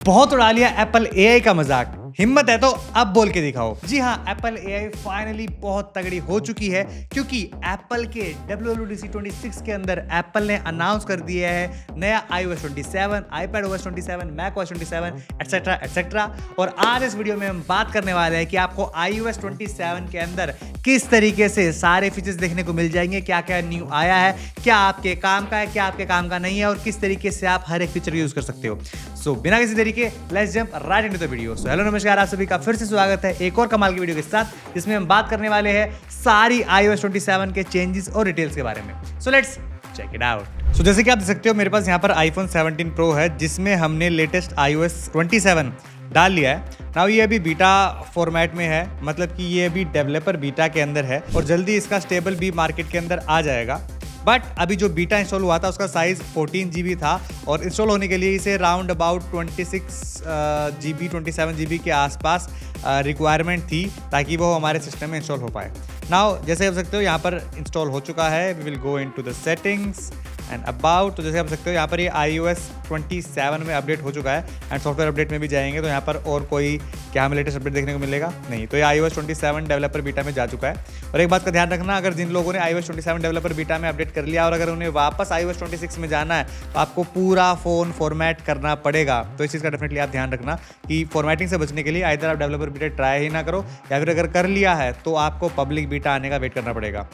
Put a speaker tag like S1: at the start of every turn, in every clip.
S1: बहुत उड़ा लिया एप्पल एआई का मजाक। हिम्मत है तो अब बोल के दिखाओ। जी हाँ, एप्पल एआई फाइनली बहुत तगड़ी हो चुकी है क्योंकि एप्पल के WWDC 26 के अंदर एप्पल ने अनाउंस कर दिया है नया iOS 27, iPadOS 27, macOS 27 etcetera etcetera. और आज इस वीडियो में हम बात करने वाले हैं कि आपको iOS 27 के अंदर किस तरीके से सारे फीचर्स देखने को मिल जाएंगे, क्या क्या न्यू आया है, क्या आपके काम का है, क्या आपके काम का नहीं है और किस तरीके से आप हर एक फीचर यूज कर सकते हो। सो बिना किसी तरीके let's jump right into the video. So hello नमस्कार, आप सभी का फिर से स्वागत है एक और कमाल की वीडियो के साथ जिसमें हम बात करने वाले हैं सारी iOS 27 के चेंजेस और डिटेल्स के बारे में। So let's check it out. So जैसे कि आप देख सकते हो मेरे पास यहाँ पर iPhone 17 Pro है जिसमें हमने लेटेस्ट iOS 27 डाल लिया है। नाउ ये अभी बीटा फॉर्मेट में है, मतलब कि ये अभी डेवलपर बीटा के अंदर है और जल्दी इसका स्टेबल भी मार्केट के अंदर आ जाएगा। बट अभी जो बीटा इंस्टॉल हुआ था उसका साइज 14 GB था और इंस्टॉल होने के लिए इसे राउंड अबाउट 26 GB 27 GB के आसपास रिक्वायरमेंट थी ताकि वो हमारे सिस्टम में इंस्टॉल हो पाए। नाउ जैसे आप सकते हो यहाँ पर इंस्टॉल हो चुका है। We will go into the settings and about. तो जैसे आप सकते हो यहाँ पर ये iOS 27 में अपडेट हो चुका है एंड सॉफ्टवेयर अपडेट में भी जाएंगे तो यहाँ पर और कोई क्या हमें लेटेस्ट अपडेट देखने को मिलेगा नहीं। तो ये iOS 27 डेवलपर बीटा में जा चुका है। और एक बात का ध्यान रखना, अगर जिन लोगों ने iOS 27 डेवलपर बीटा में अपडेट कर लिया और अगर उन्हें वापस iOS 26 में जाना है तो आपको पूरा फ़ोन फॉर्मेट करना पड़ेगा। तो इस चीज़ का डेफिनेटली आप ध्यान रखना कि फॉर्मेटिंग से बचने के लिए आइदर आप डेवलपर बीटा ट्राई ही ना करो या फिर अगर कर लिया है तो आपको पब्लिक बीटा आने का वेट करना पड़ेगा।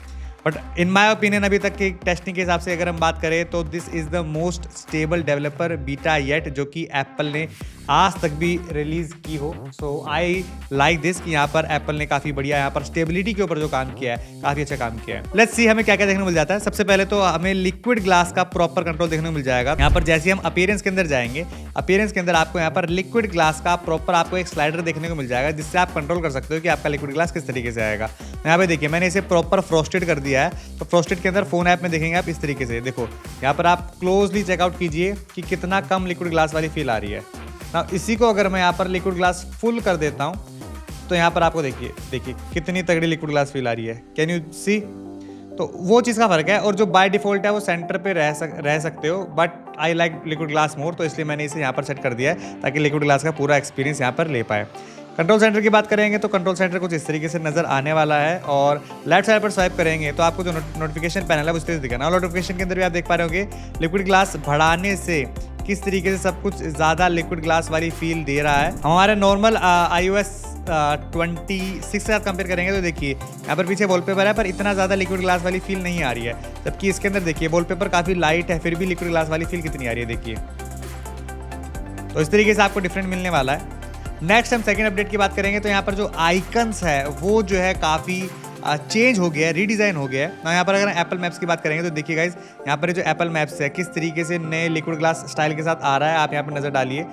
S1: बट इन माई ओपिनियन अभी तक की टेस्टिंग के हिसाब से अगर हम बात करें तो this is the most stable developer beta yet जो कि एप्पल ने आज तक भी रिलीज़ की हो। सो आई लाइक दिस कि यहाँ पर एप्पल ने काफ़ी बढ़िया यहाँ पर स्टेबिलिटी के ऊपर जो काम किया है काफ़ी अच्छा काम किया है। लेट्स सी हमें क्या क्या देखने को मिल जाता है। सबसे पहले तो हमें लिक्विड ग्लास का प्रॉपर कंट्रोल देखने को मिल जाएगा। यहाँ पर जैसे हम अपीयरेंस के अंदर जाएंगे, अपीयरेंस के अंदर आपको यहाँ पर लिक्विड ग्लास का प्रॉपर आपको एक स्लाइडर देखने को मिल जाएगा जिससे आप कंट्रोल कर सकते हो कि आपका लिक्विड ग्लास किस तरीके से आएगा। यहाँ पे देखिए मैंने इसे प्रॉपर फ्रोस्टेड कर दिया है। तो फ्रोस्टेड के अंदर फोन ऐप में देखेंगे आप इस तरीके से, देखो यहाँ पर आप क्लोजली चेकआउट कीजिए कि कितना कम लिक्विड ग्लास वाली फील आ रही है ना। इसी को अगर मैं यहाँ पर लिक्विड ग्लास फुल कर देता हूँ तो यहाँ पर आपको देखिए कितनी तगड़ी लिक्विड ग्लास फील आ रही है। Can you see? तो वो चीज़ का फर्क है। और जो बाय डिफॉल्ट है वो सेंटर पे रह सकते हो, but I like liquid glass more, तो इसलिए मैंने इसे यहाँ पर सेट कर दिया है ताकि लिक्विड ग्लास का पूरा एक्सपीरियंस यहाँ पर ले पाए। कंट्रोल सेंटर की बात करेंगे तो कंट्रोल सेंटर कुछ इस तरीके से नज़र आने वाला है और लेफ्ट साइड पर स्वाइप करेंगे तो आपको जो नोटिफिकेशन पैनल है उस तरह से दिखेगा। नोटिफिकेशन के अंदर भी आप देख पा रहे होंगे लिक्विड ग्लास बढ़ाने से किस तरीके से सब कुछ ज़्यादा लिक्विड ग्लास वाली फील दे रहा है। हमारे नॉर्मल iOS 26 के साथ कंपेयर करेंगे तो देखिए यहाँ पर पीछे वॉलपेपर है पर इतना ज़्यादा लिक्विड ग्लास वाली फील नहीं आ रही है, जबकि इसके अंदर देखिए वॉलपेपर काफ़ी लाइट है फिर भी लिक्विड ग्लास वाली फील कितनी आ रही है देखिए। तो इस तरीके से आपको डिफरेंट मिलने वाला है। नेक्स्ट हम सेकंड अपडेट की बात करेंगे तो यहाँ पर जो आइकन्स है वो जो है काफ़ी चेंज हो गया है, रीडिज़ाइन हो गया है ना। यहाँ पर अगर एप्पल मैप्स की बात करेंगे तो देखिए गाइज यहाँ पर जो एप्पल मैप्स है किस तरीके से नए लिक्विड ग्लास स्टाइल के साथ आ रहा है। आप यहाँ पर नज़र डालिए,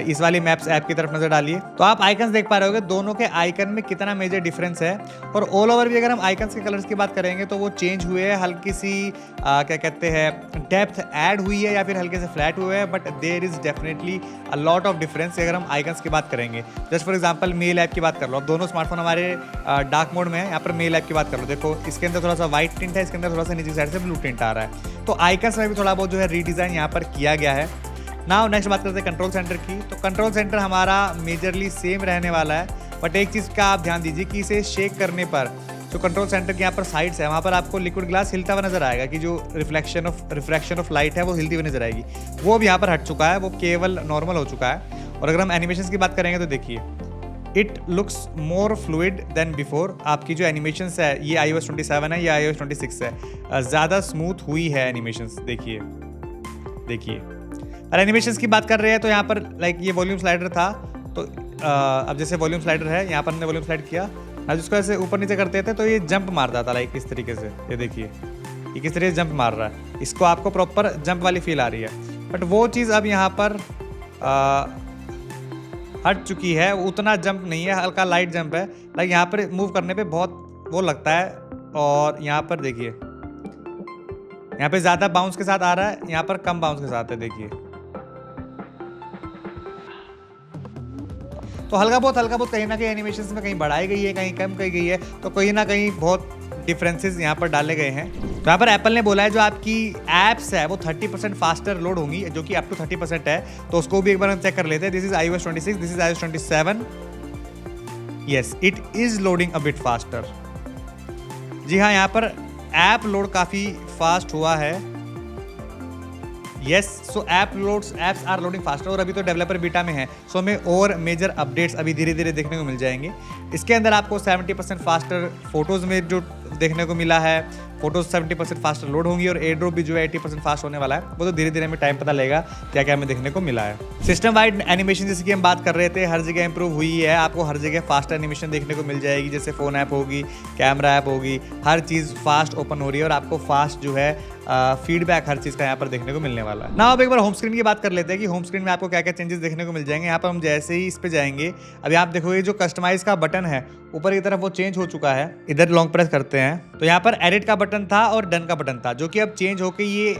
S1: इस वाली मैप्स ऐप की तरफ नज़र डालिए तो आप आइकन्स देख पा रहे होगे दोनों के आइकन में कितना मेजर डिफरेंस है। और ऑल ओवर भी अगर हम आइकन्स के कलर्स की बात करेंगे तो वो चेंज हुए हैं, हल्की सी क्या कहते हैं डेप्थ ऐड हुई है या फिर हल्के से फ्लैट हुए हैं, but there is definitely a lot of difference अगर हम आइकन्स की बात करेंगे। Just for example mail app की बात कर लो, अब दोनों स्मार्टफोन हमारे डार्क मोड में है। यहाँ पर मेल ऐप की बात कर लो, देखो इसके अंदर थोड़ा सा व्हाइट टिंट है, इसके अंदर थोड़ा सा नीचे साइड से ब्लू टिंट आ रहा है। तो आइकन्स में भी थोड़ा बहुत जो है रीडिज़ाइन यहाँ पर किया गया है। नाउ नेक्स्ट बात करते हैं कंट्रोल सेंटर की। तो कंट्रोल सेंटर हमारा मेजरली सेम रहने वाला है, बट एक चीज़ का आप ध्यान दीजिए कि इसे शेक करने पर जो कंट्रोल सेंटर के यहाँ पर साइड्स है वहाँ पर आपको लिक्विड ग्लास हिलता हुआ नजर आएगा कि जो रिफ्लेक्शन ऑफ लाइट है वो हिलती हुई नजर आएगी। वो भी यहाँ पर हट चुका है, वो केवल नॉर्मल हो चुका है। और अगर हम एनिमेशन की बात करेंगे तो देखिए it looks more fluid than before. आपकी जो एनिमेशंस है ये iOS 27 है, ये iOS 26 है, ज़्यादा स्मूथ हुई है एनिमेशंस। देखिए और एनिमेशंस की बात कर रहे हैं तो यहाँ पर लाइक ये वॉल्यूम स्लाइडर था तो अब जैसे वॉल्यूम स्लाइडर है यहाँ पर हमने वॉल्यूम स्लाइड किया ना, जिसको ऐसे ऊपर नीचे करते थे तो ये जंप मारता था लाइक इस तरीके से। ये देखिए ये किस तरीके से जंप मार रहा है, इसको आपको प्रॉपर जंप वाली फील आ रही है। बट वो चीज़ अब यहाँ पर हट चुकी है, उतना जंप नहीं है, हल्का लाइट जंप है। लाइक यहाँ पर मूव करने पे बहुत वो लगता है। और यहाँ पर देखिए यहाँ पे ज़्यादा बाउंस के साथ आ रहा है, यहाँ पर कम बाउंस के साथ है देखिए। तो हल्का बहुत कहीं ना कहीं एनिमेशन में कहीं बढ़ाई गई है, कहीं कम की गई है, तो कहीं ना कहीं बहुत डिफरेंसेस यहाँ पर डाले गए हैं। तो यहाँ पर एप्पल ने बोला है जो आपकी एप्स है वो 30% फास्टर लोड होंगी, जो कि अप टू 30% है। तो उसको भी एक बार हम चेक कर लेते हैं। This is iOS 26, this is iOS 27। Yes, it is loading a bit faster. जी हाँ, यहाँ पर ऐप लोड काफ़ी फास्ट हुआ है। Yes, so apps are loading faster. और अभी तो डेवलपर बीटा में है, सो हमें और मेजर अपडेट्स अभी धीरे धीरे देखने को मिल जाएंगे। इसके अंदर आपको 70% फास्टर फोटोज़ में जो देखने को मिला है, फोटोज 70% फास्ट लोड होंगी और एयर ड्रॉप भी जो है 80% फास्ट होने वाला है। वो तो धीरे धीरे हमें टाइम पता लगेगा क्या क्या हमें देखने को मिला है। सिस्टम वाइड एनिमेशन जैसे कि हम बात कर रहे थे, हर जगह इंप्रूव हुई है। आपको हर जगह फास्ट एनिमेशन देखने को मिल जाएगी, जैसे फ़ोन ऐप होगी, कैमरा ऐप होगी, हर चीज़ फास्ट ओपन हो रही है और आपको फास्ट जो है फीडबैक हर चीज़ का यहाँ पर देखने को मिलने वाला है ना। अब एक बार होम स्क्रीन की बात कर लेते हैं कि होम स्क्रीन में आपको क्या क्या चेंजेस देखने को मिल जाएंगे। यहाँ पर हम जैसे ही इस पे जाएंगे, अभी आप देखोगे जो कस्टमाइज का बटन है ऊपर की तरफ वो चेंज हो चुका है। इधर लॉन्ग प्रेस करते हैं तो यहाँ पर एडिट का बटन था और डन का बटन था, जो कि अब चेंज होकर ये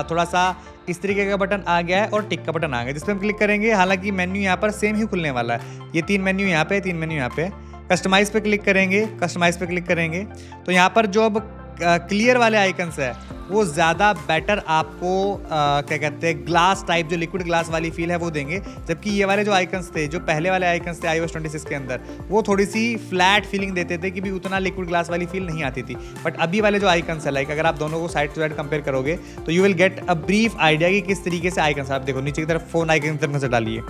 S1: थोड़ा सा इस तरीके का बटन आ गया है और टिक का बटन आ गया, जिस पर हम क्लिक करेंगे। हालांकि मेन्यू यहाँ पर सेम ही खुलने वाला है। ये 3 मेन्यू यहाँ पे, 3 मेन्यू यहाँ पे। कस्टमाइज पे क्लिक करेंगे, कस्टमाइज पे क्लिक करेंगे तो यहाँ पर जो अब क्लियर वाले आइकन्स है वो ज़्यादा बेटर आपको क्या कहते हैं, ग्लास टाइप जो लिक्विड ग्लास वाली फील है वो देंगे। जबकि ये वाले जो आइकन्स थे, जो पहले वाले आइकन्स थे iOS 26 के अंदर, वो थोड़ी सी फ्लैट फीलिंग देते थे कि भी उतना लिक्विड ग्लास वाली फील नहीं आती थी। बट अभी वाले जो आइकन्स है, लाइक अगर आप दोनों को साइड टू साइड कंपेयर करोगे तो you will get a brief idea कि किस तरीके से आइकन्स, आप देखो नीचे की तरफ फोन आइकन की तरफ नजर डालिए,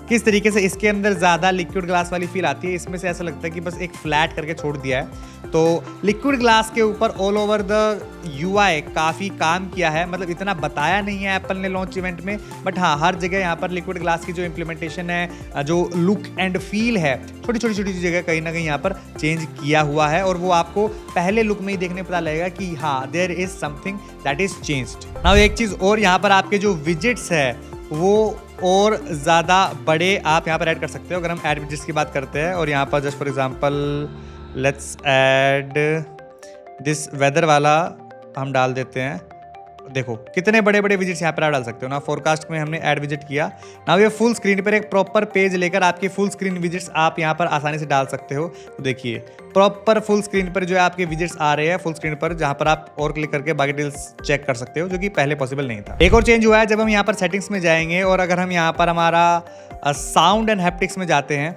S1: किस तरीके से इसके अंदर ज़्यादा लिक्विड ग्लास वाली फील आती है। इसमें से ऐसा लगता है कि बस एक फ्लैट करके छोड़ दिया है। तो लिक्विड ग्लास के ऊपर ऑल ओवर द UI काफ़ी काम किया है। मतलब इतना बताया नहीं है एप्पल ने लॉन्च इवेंट में, बट हाँ हर जगह यहाँ पर लिक्विड ग्लास की जो इम्प्लीमेंटेशन है, जो लुक एंड फील है, छोटी छोटी जगह कहीं ना कहीं यहाँ पर चेंज किया हुआ है। और वो आपको पहले लुक में ही देखने पता लगेगा कि हाँ there is something that is changed. Now एक चीज़ और, यहाँ पर आपके जो विजिट्स है वो और ज़्यादा बड़े आप यहाँ पर ऐड कर सकते हो। अगर हम ऐड विजिट्स की बात करते हैं और यहाँ पर just for example let's add this weather वाला हम डाल देते हैं। देखो कितने बड़े बड़े विजिट्स यहाँ पर आप डाल सकते हो ना। फोरकास्ट में हमने ऐड विजिट किया ना, ये फुल स्क्रीन पर एक प्रॉपर पेज लेकर आपके फुल स्क्रीन विजिट्स आप यहाँ पर आसानी से डाल सकते हो। तो देखिए प्रॉपर फुल स्क्रीन पर जो है आपके विजिट्स आ रहे हैं फुल स्क्रीन पर, जहाँ पर आप और क्लिक करके बाकी डिटेल्स चेक कर सकते हो, जो कि पहले पॉसिबल नहीं था। एक और चेंज हुआ है जब हम यहाँ पर सेटिंग्स में जाएंगे और अगर हम यहाँ पर हमारा साउंड एंड हैप्टिक्स में जाते हैं,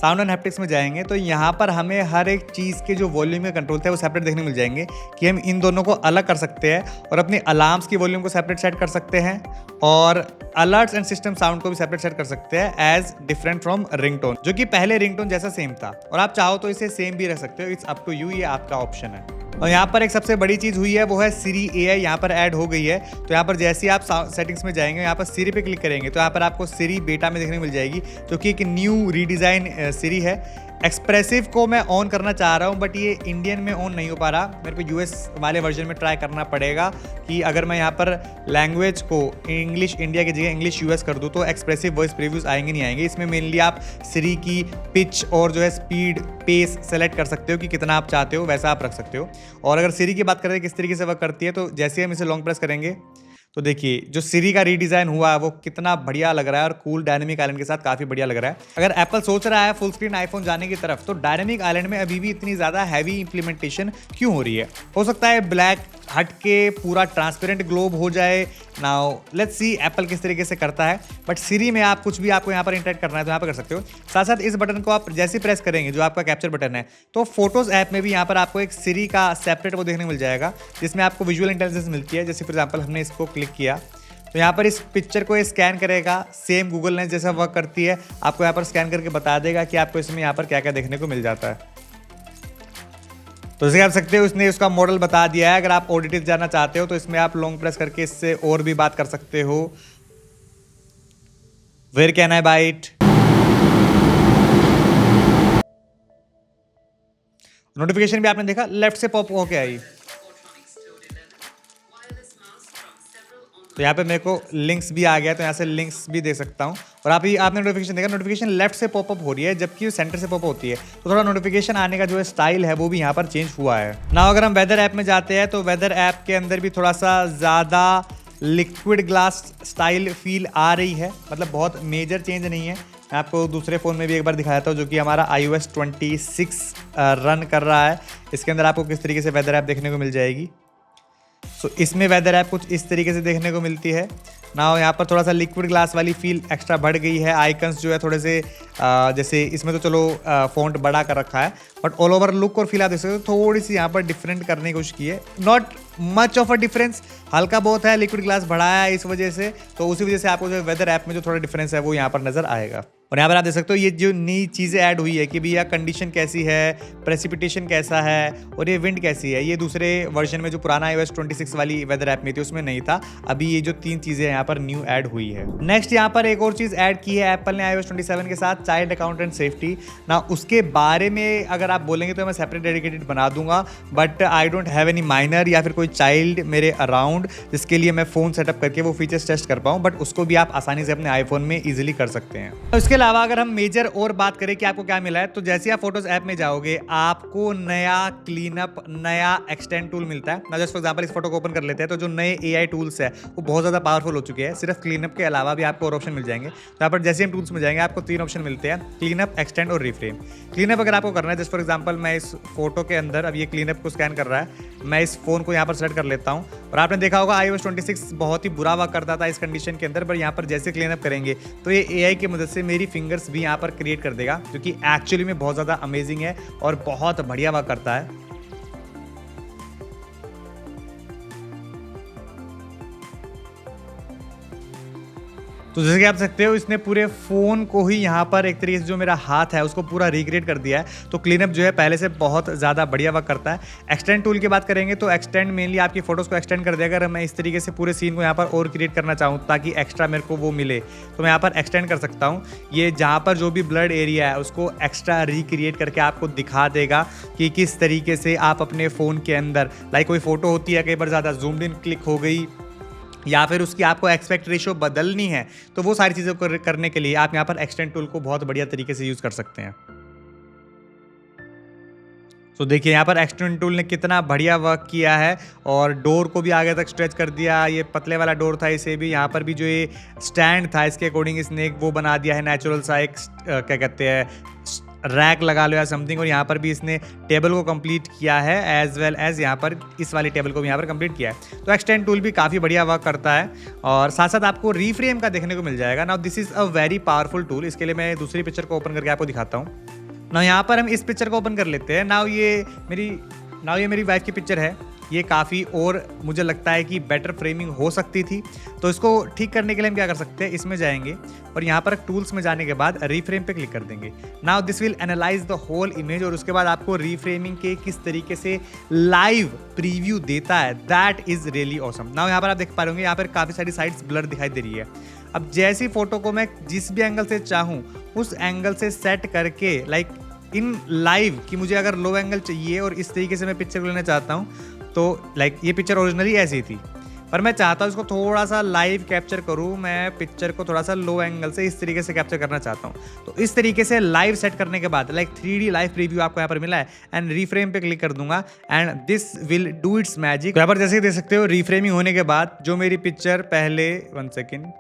S1: साउंड एंड हैप्टिक्स में जाएंगे तो यहाँ पर हमें हर एक चीज़ के जो वॉल्यूम के कंट्रोल थे वो सेपरेट देखने मिल जाएंगे कि हम इन दोनों को अलग कर सकते हैं और अपने अलार्म्स की वॉल्यूम को सेपरेट सेट कर सकते हैं और अलर्ट्स एंड सिस्टम साउंड को भी सेपरेट सेट कर सकते हैं एज डिफरेंट फ्रॉम रिंगटोन, जो कि पहले रिंगटोन जैसा सेम था। और आप चाहो तो इसे सेम भी रख सकते हो, इट्स अप टू यू, ये आपका ऑप्शन है। और यहाँ पर एक सबसे बड़ी चीज़ हुई है वो है Siri AI यहाँ पर ऐड हो गई है। तो यहाँ पर जैसे ही आप सेटिंग्स में जाएंगे, यहाँ पर Siri पे क्लिक करेंगे तो यहाँ पर आपको Siri बेटा में देखने को मिल जाएगी, जो कि एक न्यू रीडिज़ाइन Siri है। एक्सप्रेसिव को मैं ऑन करना चाह रहा हूँ बट ये इंडियन में ऑन नहीं हो पा रहा, मेरे को US वाले वर्जन में ट्राई करना पड़ेगा कि अगर मैं यहाँ पर लैंग्वेज को इंग्लिश इंडिया की जगह इंग्लिश US कर दूँ तो एक्सप्रेसिव वॉइस प्रीव्यूज आएंगे नहीं आएंगे। इसमें मेनली आप Siri की पिच और जो है स्पीड पेस सेलेक्ट कर सकते हो कि कितना आप चाहते हो वैसा आप रख सकते हो। और अगर Siri की बात करें किस तरीके से वर्क करती है, तो जैसे हम इसे लॉन्ग प्रेस करेंगे तो देखिए जो Siri का रीडिज़ाइन हुआ है वो कितना बढ़िया लग रहा है और कूल डायनेमिक आइलैंड के साथ काफ़ी बढ़िया लग रहा है। अगर एप्पल सोच रहा है फुल स्क्रीन आईफोन जाने की तरफ, तो डायनेमिक आइलैंड में अभी भी इतनी ज़्यादा हैवी इंप्लीमेंटेशन क्यों हो रही है? हो सकता है ब्लैक हट के पूरा ट्रांसपेरेंट ग्लोब हो जाए। नाउ लेट्स सी एप्पल किस तरीके से करता है। बट Siri में आप कुछ भी आपको यहाँ पर इंटरेक्ट करना है तो यहाँ पर कर सकते हो। साथ साथ इस बटन को आप जैसे प्रेस करेंगे, जो आपका कैप्चर बटन है, तो फोटोज़ ऐप में भी यहाँ पर आपको एक Siri का सेपरेट वो देखने को मिल जाएगा, जिसमें आपको विजुअल इंटेलिजेंस मिलती है। जैसे फॉर एग्जाम्पल हमने इसको क्लिक किया तो यहाँ पर इस पिक्चर को स्कैन करेगा, सेम गूगल लेंस जैसा वर्क करती है, आपको यहाँ पर स्कैन करके बता देगा कि आपको इसमें यहाँ पर क्या क्या देखने को मिल जाता है। तो जैसे आप सकते हो उसने उसका मॉडल बता दिया है। अगर आप और डिटेल जानना चाहते हो तो इसमें आप लॉन्ग प्रेस करके इससे और भी बात कर सकते हो। Where can I bite, notification भी आपने देखा लेफ्ट से पॉप होके आई। तो यहाँ पे मेरे को लिंक्स भी आ गया, तो यहाँ से लिंक्स भी दे सकता हूँ। और आपने नोटिफिकेशन देखा, नोटिफिकेशन लेफ्ट से पॉपअप हो रही है जबकि सेंटर से पॉपअप होती है। तो थोड़ा नोटिफिकेशन आने का जो है स्टाइल है वो भी यहाँ पर चेंज हुआ है ना। अगर हम वेदर ऐप में जाते हैं तो वेदर ऐप के अंदर भी थोड़ा सा ज़्यादा लिक्विड ग्लास स्टाइल फील आ रही है। मतलब बहुत मेजर चेंज नहीं है। मैं आपको दूसरे फ़ोन में भी एक बार दिखाया था, जो कि हमारा iOS 26 रन कर रहा है। इसके अंदर आपको किस तरीके से वेदर ऐप देखने को मिल जाएगी। सो इसमें वेदर ऐप कुछ इस तरीके से देखने को मिलती है ना। यहाँ पर थोड़ा सा लिक्विड ग्लास वाली फील एक्स्ट्रा बढ़ गई है। आइकन्स जो है थोड़े से जैसे इसमें तो चलो फ़ॉन्ट बड़ा कर रखा है, बट ऑल ओवर लुक और फील आप देख सकते हो थोड़ी सी यहाँ पर डिफरेंट करने की कोशिश की है। Not much of a difference, हल्का बहुत है, लिक्विड ग्लास बढ़ाया है इस वजह से, तो उसी वजह से आपको जो वेदर ऐप में जो थोड़ा डिफरेंस है वो यहाँ पर नजर आएगा। और यहाँ पर आप देख सकते हो ये जो नई चीज़ें ऐड हुई है कि भैया कंडीशन कैसी है, प्रेसिपिटेशन कैसा है और ये विंड कैसी है। ये दूसरे वर्जन में जो पुराना iOS 26 वाली वेदर ऐप में थी उसमें नहीं था। अभी ये जो 3 चीज़ें यहाँ पर न्यू ऐड हुई है। नेक्स्ट यहाँ पर एक और चीज़ ऐड की है एप्पल ने iOS 27 के साथ, चाइल्ड अकाउंट एंड सेफ्टी ना। उसके बारे में अगर आप बोलेंगे तो मैं सेपरेट डेडिकेटेड बना दूंगा, but I don't have any minor या फिर कोई चाइल्ड मेरे अराउंड जिसके लिए मैं फ़ोन सेटअप करके वो फीचर्स टेस्ट कर पाऊँ, बट उसको भी आप आसानी से अपने आईफोन में ईजिली कर सकते हैं। उसके अलावा अगर हम मेजर और बात करें कि आपको क्या मिला है, तो जैसे आप फोटोज ऐप में जाओगे आपको नया क्लीनअप, नया एक्सटेंड टूल मिलता है ना। जस्ट फॉर एग्जांपल इस फोटो को ओपन कर लेते हैं तो जो नए AI टूल्स है वो बहुत ज़्यादा पावरफुल हो चुके हैं। सिर्फ क्लीनअप के अलावा भी आपको और ऑप्शन मिल जाएंगे। तो यहाँ पर जैसे हम टूल्स में जाएंगे आपको 3 ऑप्शन मिलते हैं, क्लीनअप, एक्सटेंड और रिफ्रेम। क्लीनअप अगर आपको करना है, जस्ट फॉर एग्जाम्पल मैं इस फोटो के अंदर अब ये क्लीनअप को स्कैन कर रहा है, मैं इस फोन को यहाँ पर सेलेक्ट कर लेता हूँ। और आपने देखा होगा iOS 26 बहुत ही बुरा वर्क करता था इस कंडीशन के अंदर, पर यहाँ पर जैसे क्लीनअप करेंगे तो ये AI की मदद से मेरी फिंगर्स भी यहाँ पर क्रिएट कर देगा, जो कि एक्चुअली में बहुत ज़्यादा अमेजिंग है और बहुत बढ़िया वर्क करता है। तो जैसे कि आप सकते हो इसने पूरे फ़ोन को ही यहाँ पर एक तरीके से जो मेरा हाथ है उसको पूरा रिक्रिएट कर दिया है। तो क्लीनअप जो है पहले से बहुत ज़्यादा बढ़िया वर्क करता है। एक्सटेंड टूल की बात करेंगे तो एक्सटेंड मेनली आपकी फ़ोटोज़ को एक्सटेंड कर देगा। अगर मैं इस तरीके से पूरे सीन को यहाँ पर और क्रिएट करना चाहूँ ताकि एक्स्ट्रा मेरे को वो मिले तो मैं यहाँ पर एक्सटेंड कर सकता हूँ। ये जहाँ पर जो भी ब्लड एरिया है उसको एक्स्ट्रा रिक्रिएट करके आपको दिखा देगा कि किस तरीके से आप अपने फ़ोन के अंदर, लाइक कोई फ़ोटो होती है कई बार ज़्यादा जूम्ड इन क्लिक हो गई या फिर उसकी आपको एक्सपेक्ट रेशो बदलनी है, तो वो सारी चीज़ों को करने के लिए आप यहाँ पर एक्सटेंड टूल को बहुत बढ़िया तरीके से यूज़ कर सकते हैं। तो देखिए यहाँ पर एक्सटेंड टूल ने कितना बढ़िया वर्क किया है और डोर को भी आगे तक स्ट्रेच कर दिया। ये पतले वाला डोर था, इसे भी यहाँ पर भी जो ये स्टैंड था इसके अकॉर्डिंग इसने एक वो बना दिया है नेचुरल सा, एक क्या कहते हैं रैक लगा लो या समथिंग। और यहाँ पर भी इसने टेबल को कंप्लीट किया है एज वेल एज यहाँ पर इस वाली टेबल को भी यहाँ पर कंप्लीट किया है। तो एक्सटेंड टूल भी काफ़ी बढ़िया वर्क करता है और साथ साथ आपको रीफ्रेम का देखने को मिल जाएगा। Now this is a very powerful tool. इसके लिए मैं दूसरी पिक्चर को ओपन करके आपको दिखाता हूँ। ना यहाँ पर हम इस पिक्चर को ओपन कर लेते हैं। नाउ ये मेरी वाइफ की पिक्चर है। ये काफ़ी और मुझे लगता है कि बेटर फ्रेमिंग हो सकती थी, तो इसको ठीक करने के लिए हम क्या कर सकते हैं, इसमें जाएंगे और यहाँ पर टूल्स में जाने के बाद रीफ्रेम पे क्लिक कर देंगे। Now this will analyse the whole image और उसके बाद आपको रीफ्रेमिंग के किस तरीके से लाइव प्रीव्यू देता है, that is really awesome. Now यहाँ पर आप देख पा रहे होंगे यहाँ पर काफ़ी सारी साइड्स ब्लर दिखाई दे रही है। अब जैसी फोटो को मैं जिस भी एंगल से चाहूँ उस एंगल से सेट करके, लाइक इन लाइव कि मुझे अगर लो एंगल चाहिए और इस तरीके से मैं पिक्चर को लेना चाहता हूँ, तो लाइक ये पिक्चर ओरिजिनली ऐसी थी पर मैं चाहता हूँ इसको थोड़ा सा लाइव कैप्चर करूँ। मैं पिक्चर को थोड़ा सा लो एंगल से इस तरीके से कैप्चर करना चाहता हूँ, तो इस तरीके से लाइव सेट करने के बाद लाइक 3D लाइव प्रीव्यू आपको यहाँ पर मिला है एंड रीफ्रेम पे क्लिक कर दूंगा and this will do it's magic. यहाँ पर जैसे देख सकते हो रीफ्रेमिंग होने के बाद जो मेरी पिक्चर पहले 1 सेकेंड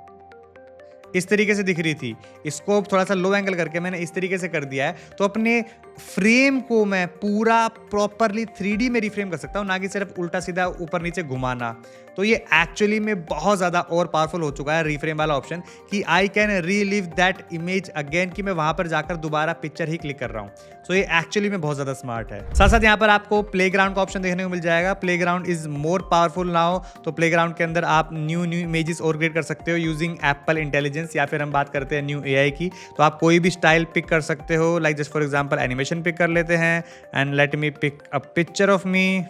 S1: इस तरीके से दिख रही थी, इसको थोड़ा सा लो एंगल करके मैंने इस तरीके से कर दिया है, तो अपने फ्रेम को मैं पूरा प्रॉपरली 3D में रिफ्रेम कर सकता हूँ, ना कि सिर्फ उल्टा सीधा ऊपर नीचे घुमाना। तो ये एक्चुअली में बहुत ज़्यादा और पावरफुल हो चुका है रिफ्रेम वाला ऑप्शन कि I can relive that image again, कि मैं वहाँ पर जाकर दोबारा पिक्चर ही क्लिक कर रहा हूँ। सो ये एक्चुअली में बहुत ज़्यादा स्मार्ट है। साथ साथ यहाँ पर आपको प्लेग्राउंड का ऑप्शन देखने को मिल जाएगा। Playground is more powerful now. तो प्लेग्राउंड के अंदर आप न्यू इमेजेस और क्रिएट कर सकते हो यूजिंग एप्पल इंटेलिजेंस, या फिर हम बात करते हैं न्यू AI की, तो आप कोई भी स्टाइल पिक कर सकते हो। Like just for example animation pick कर लेते हैं and let me pick a picture of me.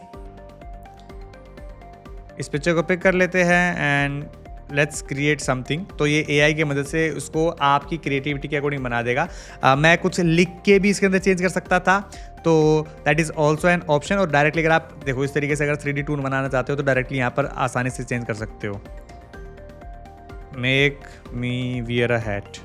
S1: इस पिक्चर को पिक कर लेते हैं एंड लेट्स क्रिएट समथिंग। तो ये AI की मदद से उसको आपकी क्रिएटिविटी के अकॉर्डिंग बना देगा। मैं कुछ लिख के भी इसके अंदर चेंज कर सकता था, तो that is also an option. और डायरेक्टली अगर आप देखो इस तरीके से अगर 3D टूल बनाना चाहते हो तो डायरेक्टली यहाँ पर आसानी से चेंज कर सकते हो। मेक मी वियर अ हैट।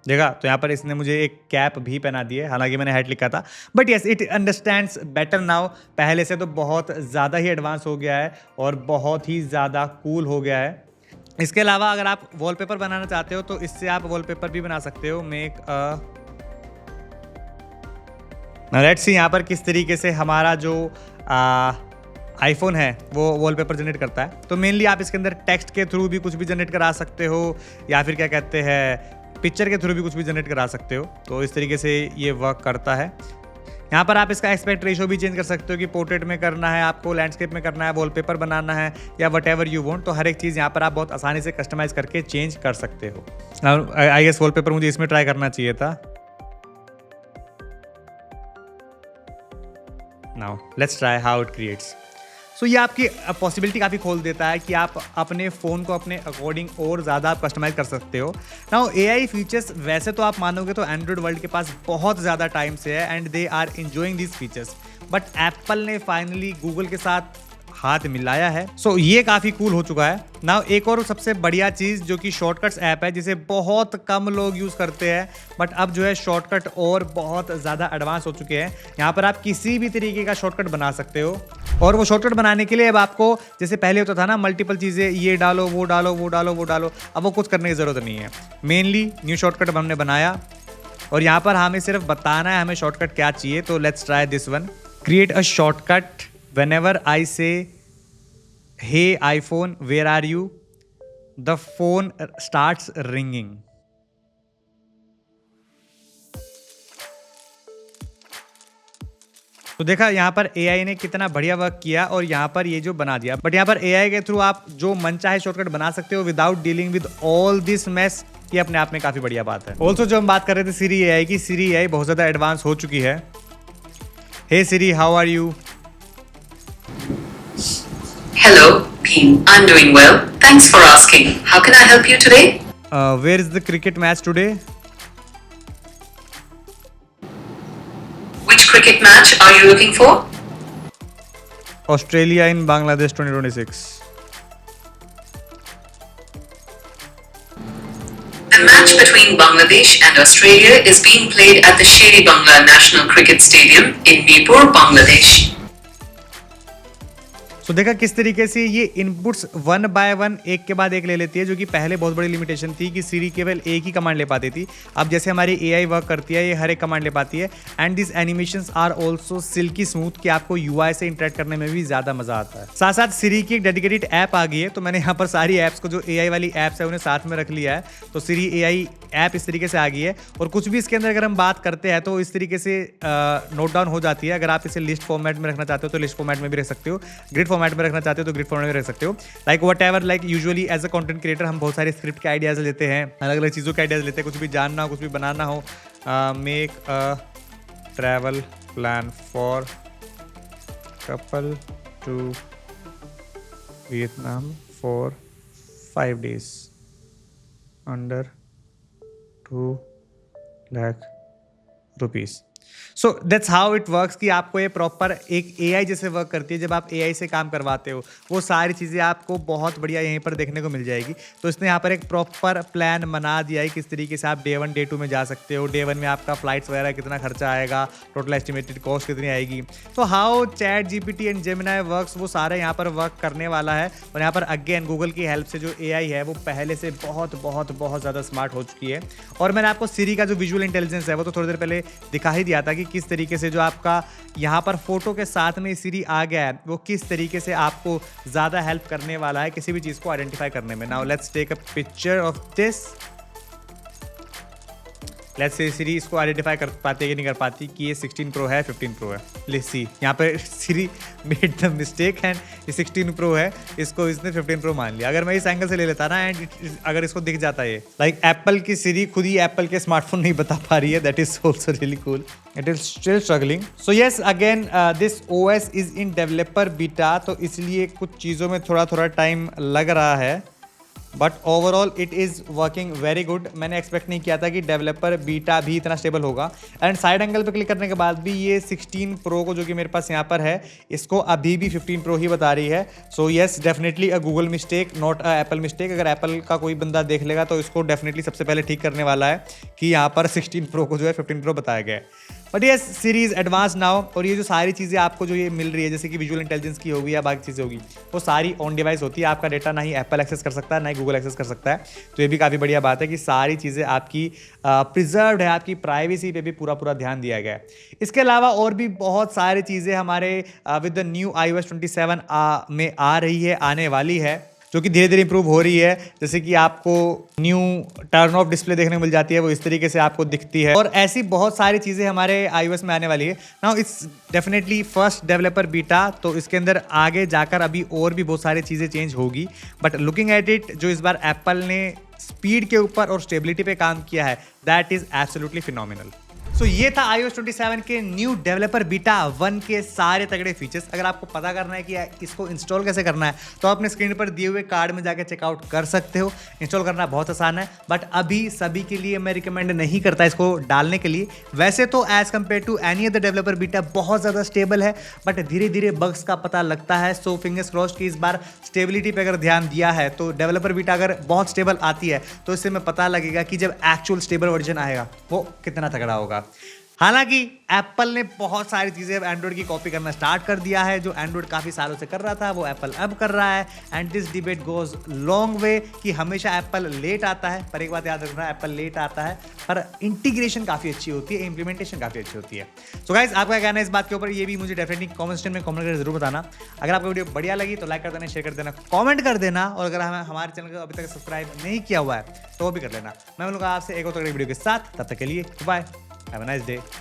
S1: देखा, तो यहाँ पर इसने मुझे एक कैप भी पहना दी है, हालांकि मैंने हैट लिखा था, but yes it understands better now. पहले से तो बहुत ज़्यादा ही एडवांस हो गया है और बहुत ही ज़्यादा कूल हो गया है। इसके अलावा अगर आप वॉलपेपर बनाना चाहते हो तो इससे आप वॉलपेपर भी बना सकते हो। मेक लेट्स सी यहाँ पर किस तरीके से हमारा जो आईफोन है वो वॉलपेपर जनरेट करता है। तो मेनली आप इसके अंदर टेक्स्ट के थ्रू भी कुछ भी जनरेट करा सकते हो, या फिर क्या कहते हैं पिक्चर के थ्रू भी कुछ भी जनरेट करा सकते हो। तो इस तरीके से ये वर्क करता है। यहाँ पर आप इसका एस्पेक्ट रेशो भी चेंज कर सकते हो कि पोर्ट्रेट में करना है आपको, लैंडस्केप में करना है, वॉलपेपर बनाना है, या वट एवर यू वांट। तो हर एक चीज़ यहाँ पर आप बहुत आसानी से कस्टमाइज करके चेंज कर सकते हो। आई गेस वॉलपेपर मुझे इसमें ट्राई करना चाहिए था। Now let's try how it creates. So ये आपकी पॉसिबिलिटी काफ़ी खोल देता है कि आप अपने फ़ोन को अपने अकॉर्डिंग और ज़्यादा आप कस्टमाइज़ कर सकते हो। नाउ एआई फीचर्स वैसे तो आप मानोगे तो एंड्रॉयड वर्ल्ड के पास बहुत ज़्यादा टाइम से है and they are enjoying this features, but Apple ने फाइनली गूगल के साथ हाथ मिलाया है। सो ये काफ़ी कूल हो चुका है। नाउ एक और सबसे बढ़िया चीज़ जो कि शॉर्टकट्स ऐप है, जिसे बहुत कम लोग यूज़ करते हैं, बट अब जो है शॉर्टकट और बहुत ज़्यादा एडवांस हो चुके हैं। यहाँ पर आप किसी भी तरीके का शॉर्टकट बना सकते हो, और वो शॉर्टकट बनाने के लिए अब आपको, जैसे पहले होता था ना मल्टीपल चीज़ें, ये डालो वो डालो वो डालो वो डालो, अब वो कुछ करने की ज़रूरत नहीं है। मेनली न्यू शॉर्टकट हमने बनाया और यहाँ पर हमें सिर्फ बताना है हमें शॉर्टकट क्या चाहिए। तो let's try this one. Create a shortcut whenever I say hey iPhone where are you, the phone starts ringing. तो देखा यहाँ पर AI ने कितना बढ़िया वर्क किया और यहाँ पर ये जो बना दिया। बट यहाँ पर AI के थ्रू आप जो मन चाहे शॉर्टकट बना सकते हो without dealing with all this mess. ये अपने आप में काफी बढ़िया बात है। ऑल्सो जो हम बात कर रहे थे सिरी AI की, सिरी AI बहुत ज्यादा एडवांस हो चुकी है। Hey Siri, how are you?
S2: Hello, Beam. I'm doing well. Thanks for asking. How can I help you today?
S1: Where is the cricket match today?
S2: Which cricket match are you looking for?
S1: Australia in Bangladesh 2026.
S2: The match between Bangladesh and Australia is being played at the Sher-e-Bangla National Cricket Stadium in Mirpur, Bangladesh.
S1: तो देखा किस तरीके से ये inputs one by one एक के बाद एक ले लेती है, जो कि पहले बहुत बड़ी लिमिटेशन थी कि सीरी केवल एक ही कमांड ले पाती थी। अब जैसे हमारी एआई वर्क करती है, ये हर एक कमांड ले पाती है। And this animations are also silky smooth कि आपको यूआई से इंटरेक्ट करने में भी ज़्यादा मजा आता है। साथ साथ सीरी की एक डेडिकेटेड ऐप आ गई है, तो मैंने यहाँ पर सारी ऐप्स को जो एआई वाली ऐप्स है उन्हें साथ में रख लिया है। तो सीरी एआई ऐप इस तरीके से आ गई है, और कुछ भी इसके अंदर अगर हम बात करते हैं तो इस तरीके से नोट डाउन हो जाती है। अगर आप इसे लिस्ट फॉर्मेट में रखना चाहते हो तो लिस्ट फॉर्मेट में भी रख सकते हो, ग्रिड फॉर्मेट में रखना चाहते हो तो ग्रिड फॉर्मेट में रख सकते हो। Like whatever, like usually as a content creator हम बहुत सारे स्क्रिप्ट के आइडियाज़ लेते हैं, अलग अलग चीज़ों के आइडियाज़ लेते हैं, कुछ भी जानना हो, कुछ भी बनाना हो। Make a travel plan for couple to Vietnam for 5 days under 2 lakh rupees. So that's how it works कि आपको ये प्रॉपर एक एआई जैसे वर्क करती है। जब आप एआई से काम करवाते हो वो सारी चीज़ें आपको बहुत बढ़िया यहीं पर देखने को मिल जाएगी। तो इसने यहाँ पर एक प्रॉपर प्लान बना दिया है किस तरीके से आप डे 1 डे 2 में जा सकते हो। डे 1 में आपका फ्लाइट्स वगैरह कितना खर्चा आएगा, टोटल एस्टिमेटेड कॉस्ट कितनी आएगी। तो how chat GPT and Gemini works वो सारे यहाँ पर वर्क करने वाला है। और यहाँ पर अगेन गूगल की हेल्प से जो एआई है वो पहले से बहुत बहुत बहुत ज़्यादा स्मार्ट हो चुकी है। और मैंने आपको सिरी का जो विजुअल इंटेलिजेंस है वो तो थोड़ी देर पहले दिखा ही दिया था कि किस तरीके से जो आपका यहाँ पर फोटो के साथ में सिरी आ गया है वो किस तरीके से आपको ज़्यादा हेल्प करने वाला है किसी भी चीज़ को आइडेंटिफाई करने में। Now let's take a picture of this. Let's say Siri इसको आइडेंटिफाई कर पाती है कि नहीं कर पाती कि ये 16 प्रो है 15 प्रो है। लेट्स सी, यहाँ पर सिरी मेड द मिस्टेक एंड ये 16 प्रो है, इसको इसने 15 प्रो मान लिया। अगर मैं इस एंगल से ले लेता ना एंड अगर इसको दिख जाता है लाइक एप्पल की सिरी खुद ही एप्पल के स्मार्टफोन नहीं बता पा रही है, that is also really cool. It is still struggling. So yes, again this OS is in developer beta, तो इसलिए कुछ चीज़ों में थोड़ा थोड़ा टाइम लग रहा है, but overall it is working very good. मैंने एक्सपेक्ट नहीं किया था कि डेवलपर बीटा भी इतना स्टेबल होगा। एंड साइड एंगल पे क्लिक करने के बाद भी ये 16 प्रो को जो कि मेरे पास यहाँ पर है इसको अभी भी 15 प्रो ही बता रही है। So yes, definitely a Google mistake, not a Apple mistake. अगर एप्पल का कोई बंदा देख लेगा तो इसको डेफिनेटली सबसे पहले ठीक करने वाला है कि यहाँ पर 16 प्रो को जो है 15 प्रो बताया गया है। बट ये सीरीज एडवांस नाउ, और ये जो सारी चीज़ें आपको जो ये मिल रही है जैसे कि विजुअल इंटेलिजेंस की होगी या बाकी चीज़ें होगी, वो सारी ऑन डिवाइस होती है। आपका डेटा ना ही एप्पल एक्सेस कर सकता है ना ही गूगल एक्सेस कर सकता है। तो ये भी काफ़ी बढ़िया बात है कि सारी चीज़ें आपकी प्रिजर्व्ड है, आपकी प्राइवेसी पे भी पूरा ध्यान दिया गया है। इसके अलावा और भी बहुत सारी चीज़ें हमारे विद द न्यू iOS 27 में आ रही है, आने वाली है, जो कि धीरे धीरे इंप्रूव हो रही है। जैसे कि आपको न्यू टर्न ऑफ डिस्प्ले देखने को मिल जाती है, वो इस तरीके से आपको दिखती है, और ऐसी बहुत सारी चीज़ें हमारे iOS में आने वाली है। Now it's definitely first developer beta, तो इसके अंदर आगे जाकर अभी और भी बहुत सारी चीज़ें चेंज होगी। बट लुकिंग एट इट, जो इस बार एप्पल ने स्पीड के ऊपर और स्टेबिलिटी पे काम किया है, दैट इज़ एब्सोल्युटली फिनोमिनल। सो ये था iOS 27 के न्यू डेवलपर बीटा 1 के सारे तगड़े फीचर्स। अगर आपको पता करना है कि इसको इंस्टॉल कैसे करना है, तो आप अपने स्क्रीन पर दिए हुए कार्ड में जाकर चेकआउट कर सकते हो। इंस्टॉल करना बहुत आसान है, बट अभी सभी के लिए मैं रिकमेंड नहीं करता इसको डालने के लिए। वैसे तो as compared to any other developer beta बहुत ज़्यादा स्टेबल है, बट धीरे धीरे बग्स का पता लगता है। सो फिंगर्स क्रॉस्ड कि इस बार स्टेबिलिटी पे अगर ध्यान दिया है, तो डेवलपर बीटा अगर बहुत स्टेबल आती है, तो इससे हमें पता लगेगा कि जब एक्चुअल स्टेबल वर्जन आएगा वो कितना तगड़ा होगा। हालांकि एप्पल ने बहुत सारी चीज़ें अब एंड्रॉइड की कॉपी करना स्टार्ट कर दिया है। जो एंड्रॉइड काफ़ी सालों से कर रहा था, वो एप्पल अब कर रहा है। And this debate goes long way कि हमेशा एप्पल लेट आता है, पर एक बात याद रखना, एप्पल लेट आता है पर इंटीग्रेशन काफ़ी अच्छी होती है, इंप्लीमेंटेशन काफ़ी अच्छी होती है। सो गाइस, आपका कहना है इस बात के ऊपर, ये भी मुझे डेफिनेटली कमेंट सेक्शन में कमेंट करके जरूर बताना। अगर आपको वीडियो बढ़िया लगी तो लाइक कर देना, शेयर कर देना, कमेंट कर देना, और अगर हमारे चैनल को अभी तक सब्सक्राइब नहीं किया हुआ है तो वो भी कर लेना। मैं मिलूंगा आपसे एक और वीडियो के साथ, तब तक के लिए bye, have a nice day.